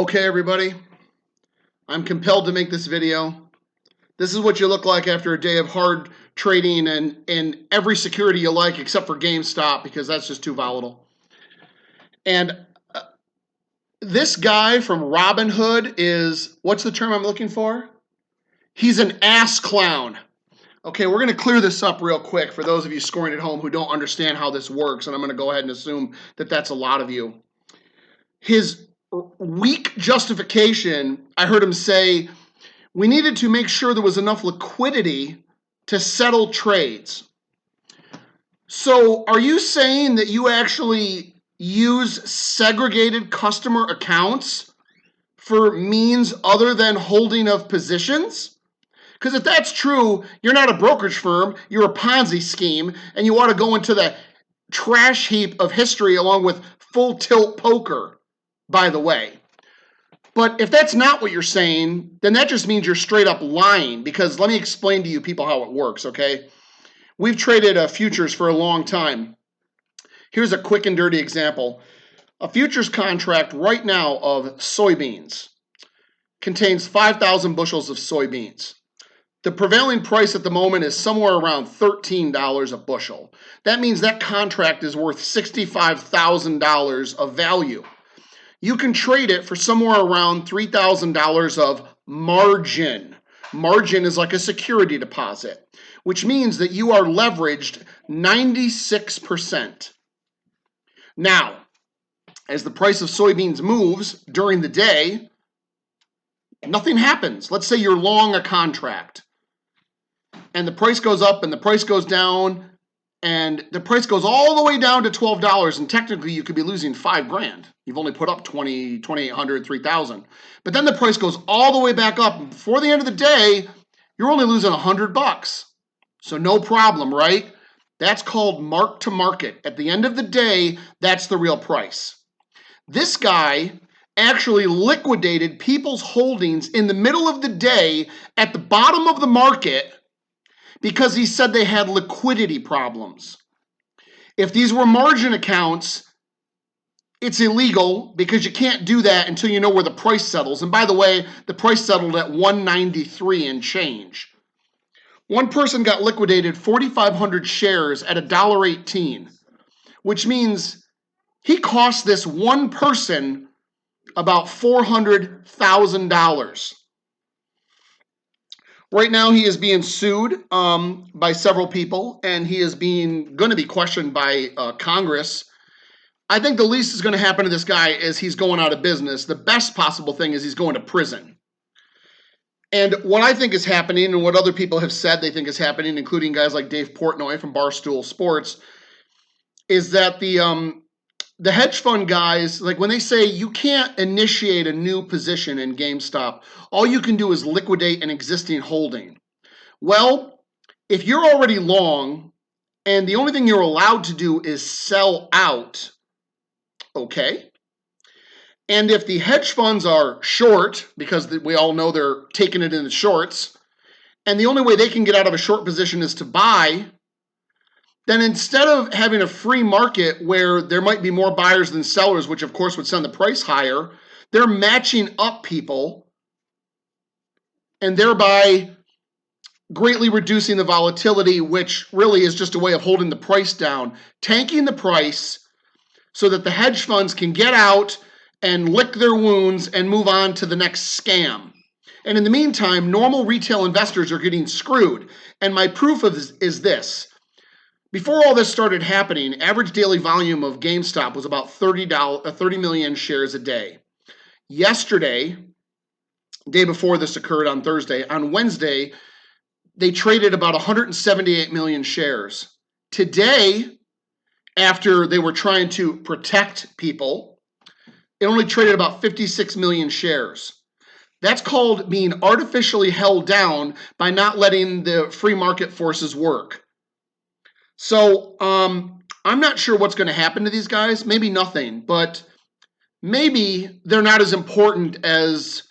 Okay, everybody, I'm compelled to make this video. This is what you look like after a day of hard trading and in every security you like except for GameStop because that's just too volatile. And this guy from Robinhood is, what's the term I'm looking for? He's an ass clown. Okay, we're going to clear this up real quick for those of you scoring at home who don't understand how this works, and I'm going to go ahead and assume that that's a lot of you. His weak justification, I heard him say, we needed to make sure there was enough liquidity to settle trades. So are you saying that you actually use segregated customer accounts for means other than holding of positions? Because if that's true, you're not a brokerage firm, you're a Ponzi scheme, and you ought to go into the trash heap of history along with full tilt poker, by the way. But if that's not what you're saying, then that just means you're straight up lying, because let me explain to you people how it works, okay? We've traded futures for a long time. Here's a quick and dirty example. A futures contract right now of soybeans contains 5,000 bushels of soybeans. The prevailing price at the moment is somewhere around $13 a bushel. That means that contract is worth $65,000 of value. You can trade it for somewhere around $3,000 of margin. Margin is like a security deposit, which means that you are leveraged 96%. Now, as the price of soybeans moves during the day, nothing happens. Let's say you're long a contract, and the price goes up and the price goes down, and the price goes all the way down to $12, and technically you could be losing $5,000. You've only put up $2,800, $3,000. But then the price goes all the way back up, and before the end of the day, you're only losing $100. So no problem, right? That's called mark to market. At the end of the day, that's the real price. This guy actually liquidated people's holdings in the middle of the day at the bottom of the market because he said they had liquidity problems. If these were margin accounts, it's illegal because you can't do that until you know where the price settles. And by the way, the price settled at $193 and change. One person got liquidated 4,500 shares at $1.18, which means he cost this one person about $400,000. Right now, he is being sued by several people, and he is going to be questioned by Congress. I think the least is going to happen to this guy is he's going out of business. The best possible thing is he's going to prison. And what I think is happening, and what other people have said they think is happening, including guys like Dave Portnoy from Barstool Sports, is that the hedge fund guys, like when they say you can't initiate a new position in GameStop, all you can do is liquidate an existing holding. Well, if you're already long and the only thing you're allowed to do is sell out, okay. And if the hedge funds are short, because we all know they're taking it in the shorts, and the only way they can get out of a short position is to buy, then instead of having a free market where there might be more buyers than sellers, which of course would send the price higher, they're matching up people and thereby greatly reducing the volatility, which really is just a way of holding the price down, tanking the price so that the hedge funds can get out and lick their wounds and move on to the next scam. And in the meantime, normal retail investors are getting screwed. And my proof of this is this. Before all this started happening, average daily volume of GameStop was about 30 million shares a day. Yesterday, day before this occurred on Thursday, on Wednesday, they traded about 178 million shares. Today, after they were trying to protect people, it only traded about 56 million shares. That's called being artificially held down by not letting the free market forces work. So I'm not sure what's going to happen to these guys. Maybe nothing, but maybe they're not as important as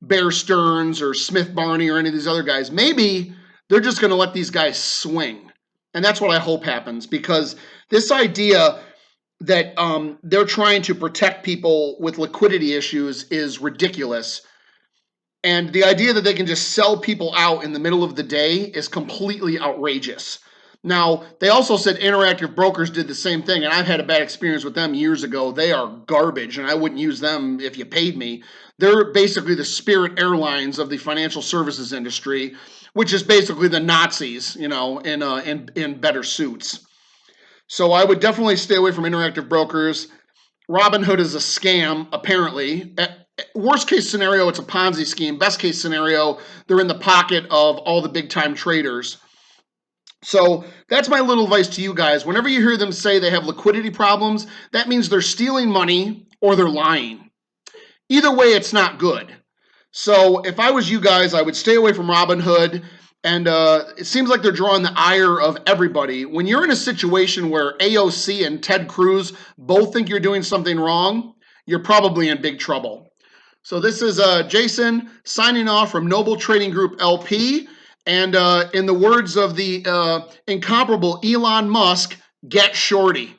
Bear Stearns or Smith Barney or any of these other guys. Maybe they're just going to let these guys swing. And that's what I hope happens, because this idea that they're trying to protect people with liquidity issues is ridiculous. And the idea that they can just sell people out in the middle of the day is completely outrageous. Now, they also said Interactive Brokers did the same thing, and I've had a bad experience with them years ago. They are garbage, and I wouldn't use them if you paid me. They're basically the Spirit Airlines of the financial services industry, which is basically the Nazis, in better suits. So I would definitely stay away from Interactive Brokers. Robinhood is a scam, apparently. Worst case scenario, it's a Ponzi scheme. Best case scenario, they're in the pocket of all the big time traders. So that's my little advice to you guys. Whenever you hear them say they have liquidity problems, that means they're stealing money or they're lying. Either way, it's not good. So if I was you guys, I would stay away from Robinhood. And it seems like they're drawing the ire of everybody. When you're in a situation where AOC and Ted Cruz both think you're doing something wrong, you're probably in big trouble. So this is Jason signing off from Noble Trading Group LP. And in the words of the incomparable Elon Musk, get Shorty.